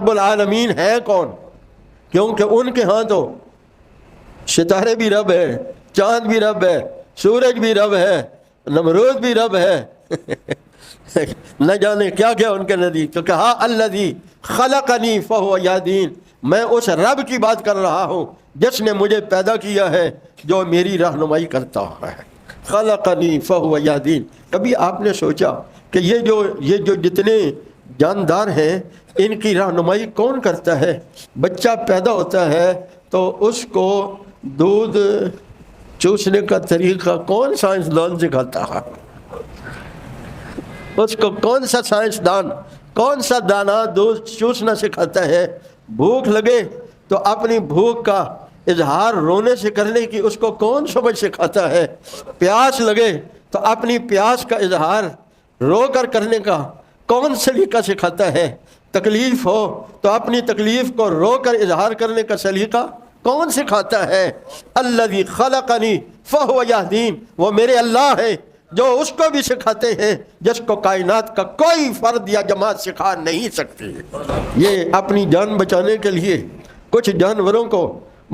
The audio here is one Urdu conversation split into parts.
رب العالمین ہے کون؟ کیونکہ ان کے ہاں تو ستارے بھی رب ہے، چاند بھی رب ہے، سورج بھی رب ہے، نمرود بھی رب ہے نہ جانے کیا کیا ان کے نزدیک. تو کہا الذی خلقنی فہو یہدین، میں اس رب کی بات کر رہا ہوں جس نے مجھے پیدا کیا ہے، جو میری رہنمائی کرتا ہے. خلقنی فہو یہدین. کبھی آپ نے سوچا کہ یہ جو جتنے جاندار ہیں ان کی رہنمائی کون کرتا ہے؟ بچہ پیدا ہوتا ہے تو اس کو دودھ چوسنے کا طریقہ کون سائنسدان سکھاتا ہے؟ اس کو کون سا سائنسدان، کون سا دانا دودھ چوسنا سکھاتا ہے؟ بھوک لگے تو اپنی بھوک کا اظہار رونے سے کرنے کی اس کو کون سمجھ سکھاتا ہے؟ پیاس لگے تو اپنی پیاس کا اظہار رو کر کرنے کا کون سلیقہ سکھاتا ہے؟ تکلیف ہو تو اپنی تکلیف کو رو کر اظہار کرنے کا سلیقہ کون سکھاتا ہے؟ الذی خلقنی فہو یہدین، وہ میرے اللہ ہے جو اس کو بھی سکھاتے ہیں جس کو کائنات کا کوئی فرد یا جماعت سکھا نہیں سکتی. یہ اپنی جان بچانے کے لیے کچھ جانوروں کو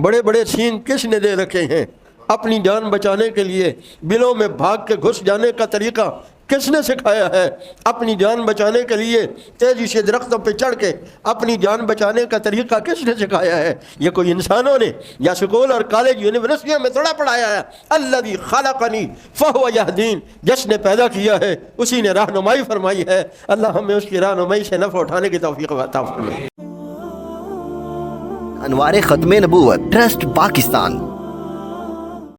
بڑے بڑے سین کس نے دے رکھے ہیں؟ اپنی جان بچانے کے لیے بلوں میں بھاگ کے گھس جانے کا طریقہ کس نے سکھایا ہے؟ اپنی جان بچانے کے لیے تیزی سے درختوں پہ چڑھ کے اپنی جان بچانے کا طریقہ کس نے سکھایا ہے؟ یہ کوئی انسانوں نے یا سکول اور کالج یونیورسٹیوں میں تھوڑا پڑھایا ہے. الذی خلقنی فہو یہدین، جس نے پیدا کیا ہے اسی نے رہنمائی فرمائی ہے. اللہ ہمیں اس کی رہنمائی سے نفع اٹھانے کی توفیق عطا فرمائے. انوار ختم نبوت ٹرسٹ پاکستان.